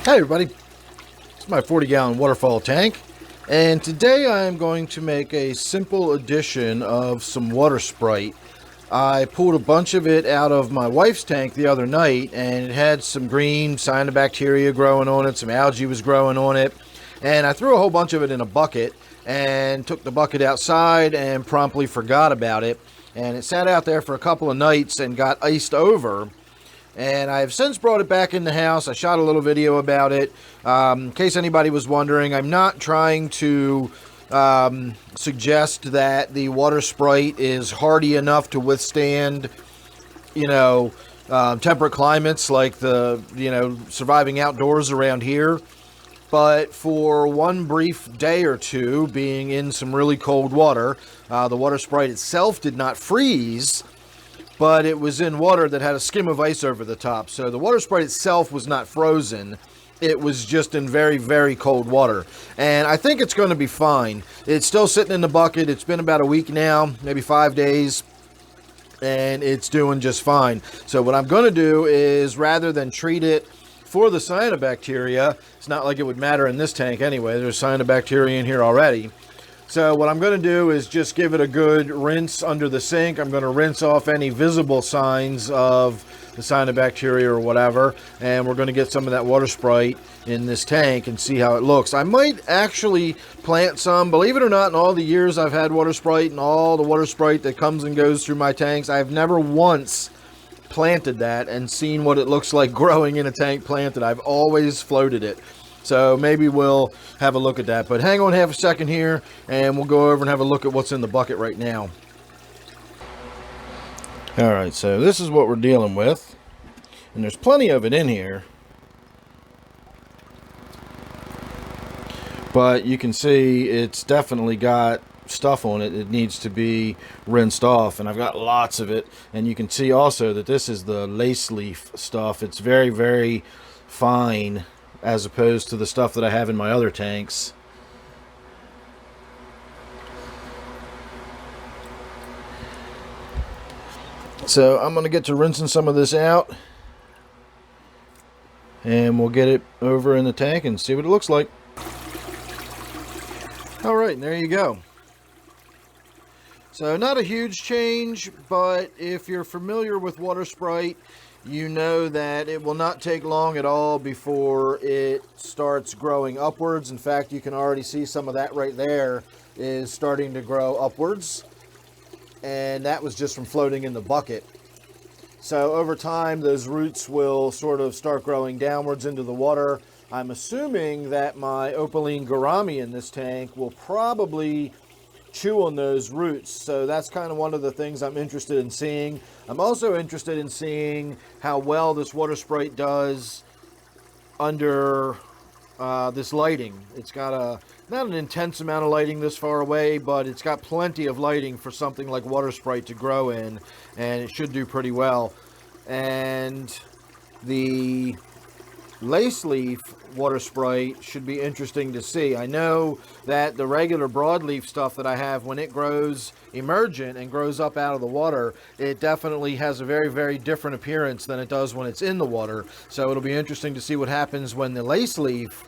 Hi everybody, it's my 40-gallon Waterfall tank, and today I am going to make a simple addition of some water Sprite. I pulled a bunch of it out of my wife's tank the other night, and it had some green cyanobacteria growing on it, some algae was growing on it, and I threw a whole bunch of it in a bucket and took the bucket outside and promptly forgot about it, and it sat out there for a couple of nights and got iced over. And I've since brought it back in the house. I shot a little video about it. In case anybody was wondering, I'm not trying to suggest that the water Sprite is hardy enough to withstand, temperate climates like surviving outdoors around here. But for one brief day or two being in some really cold water, the water Sprite itself did not freeze, but it was in water that had a skim of ice over the top. So the water Sprite itself was not frozen. It was just in very, very cold water. And I think it's going to be fine. It's still sitting in the bucket. It's been about a week now, maybe 5 days, and it's doing just fine. So what I'm going to do is, rather than treat it for the cyanobacteria, it's not like it would matter in this tank anyway. There's cyanobacteria in here already. So what I'm going to do is just give it a good rinse under the sink. I'm going to rinse off any visible signs of the cyanobacteria or whatever, and we're going to get some of that water Sprite in this tank and see how it looks. I might actually plant some. Believe it or not, in all the years I've had water Sprite and all the water Sprite that comes and goes through my tanks, I've never once planted that and seen what it looks like growing in a tank planted. I've always floated it. So maybe we'll have a look at that. But hang on half a second here, and we'll go over and have a look at what's in the bucket right now. Alright, so this is what we're dealing with. And there's plenty of it in here. But you can see it's definitely got stuff on it. It needs to be rinsed off, and I've got lots of it. And you can see also that this is the lace leaf stuff. It's very, very fine, as opposed to the stuff that I have in my other tanks. So I'm going to get to rinsing some of this out, and we'll get it over in the tank and see what it looks like. Alright, there you go. So not a huge change, but if you're familiar with water Sprite, you know that it will not take long at all before it starts growing upwards. In fact, you can already see some of that right there is starting to grow upwards. And that was just from floating in the bucket. So over time, those roots will sort of start growing downwards into the water. I'm assuming that my opaline gourami in this tank will probably chew on those roots. So that's kind of one of the things I'm interested in seeing. I'm also interested in seeing how well this water Sprite does under this lighting. It's got not an intense amount of lighting this far away, but it's got plenty of lighting for something like water Sprite to grow in, and it should do pretty well. And the lace leaf water Sprite should be interesting to see. I know that the regular broadleaf stuff that I have, when it grows emergent and grows up out of the water, it definitely has a very, very different appearance than it does when it's in the water. So it'll be interesting to see what happens when the lace leaf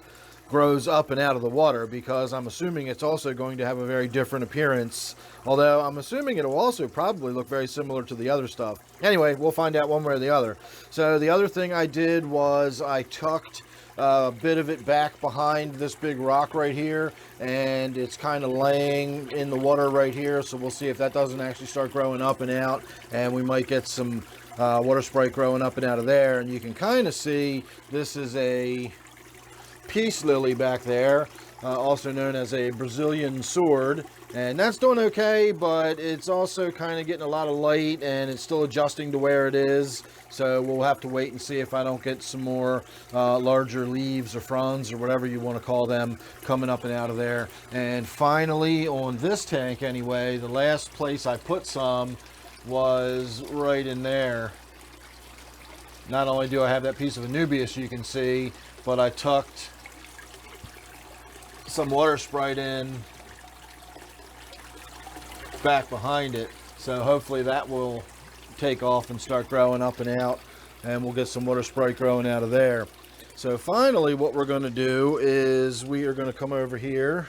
grows up and out of the water, because I'm assuming it's also going to have a very different appearance, although I'm assuming it'll also probably look very similar to the other stuff. Anyway, we'll find out one way or the other. So the other thing I did was I tucked a bit of it back behind this big rock right here, and it's kind of laying in the water right here, so we'll see if that doesn't actually start growing up and out, and we might get some water Sprite growing up and out of there. And you can kind of see this is a peace lily back there, also known as a Brazilian sword, and that's doing okay, but it's also kind of getting a lot of light and it's still adjusting to where it is. So we'll have to wait and see if I don't get some more larger leaves or fronds or whatever you want to call them coming up and out of there. And finally, on this tank anyway, the last place I put some was right in there. Not only do I have that piece of Anubias you can see, but I tucked some water Sprite in back behind it, so hopefully that will take off and start growing up and out, and we'll get some water Sprite growing out of there. So finally what we're going to do is we are going to come over here,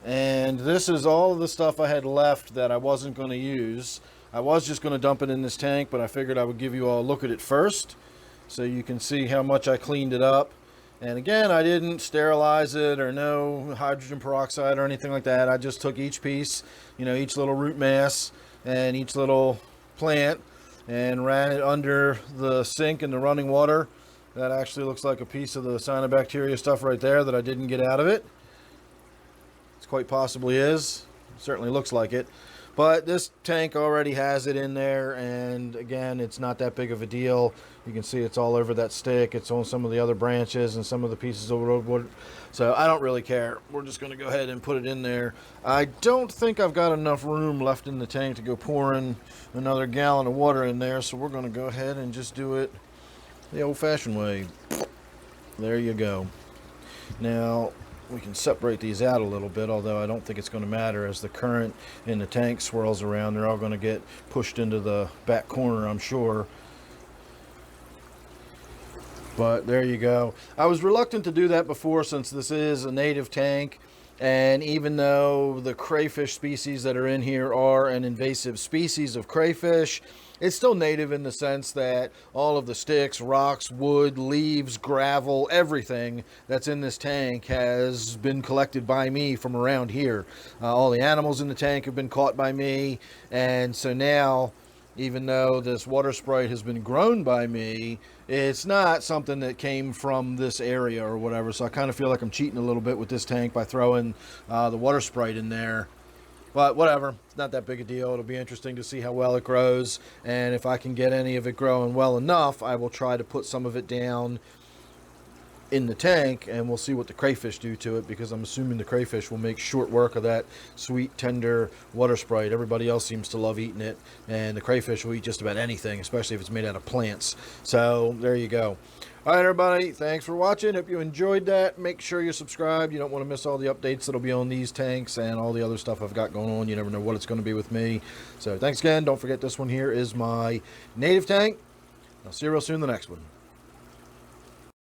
and this is all of the stuff I had left that I wasn't going to use. I was just going to dump it in this tank, but I figured I would give you all a look at it first so you can see how much I cleaned it up. And again, I didn't sterilize it or no hydrogen peroxide or anything like that. I just took each piece, you know, each little root mass and each little plant and ran it under the sink in the running water. That actually looks like a piece of the cyanobacteria stuff right there that I didn't get out of it. It quite possibly is. It certainly looks like it. But this tank already has it in there, and again, it's not that big of a deal. You can see it's all over that stick. It's on some of the other branches and some of the pieces of wood. So I don't really care. We're just going to go ahead and put it in there. I don't think I've got enough room left in the tank to go pouring another gallon of water in there, so we're going to go ahead and just do it the old-fashioned way. There you go. Now we can separate these out a little bit, although I don't think it's going to matter as the current in the tank swirls around. They're all going to get pushed into the back corner, I'm sure. But there you go. I was reluctant to do that before since this is a native tank, and even though the crayfish species that are in here are an invasive species of crayfish, it's still native in the sense that all of the sticks, rocks, wood, leaves, gravel, everything that's in this tank has been collected by me from around here. All the animals in the tank have been caught by me, and so now, even though this water sprite has been grown by me, it's not something that came from this area or whatever. So I kind of feel like I'm cheating a little bit with this tank by throwing the water sprite in there. But whatever, it's not that big a deal. It'll be interesting to see how well it grows. And if I can get any of it growing well enough, I will try to put some of it down in the tank, and we'll see what the crayfish do to it, because I'm assuming the crayfish will make short work of that sweet, tender water sprite. Everybody else seems to love eating it, and the crayfish will eat just about anything, especially if it's made out of plants. So there you go. All right, everybody, thanks for watching. If you enjoyed that, make sure you're subscribed. You don't want to miss all the updates that'll be on these tanks and all the other stuff I've got going on. You never know what it's going to be with me. So thanks again. Don't forget, this one here is my native tank. I'll see you real soon in the next one.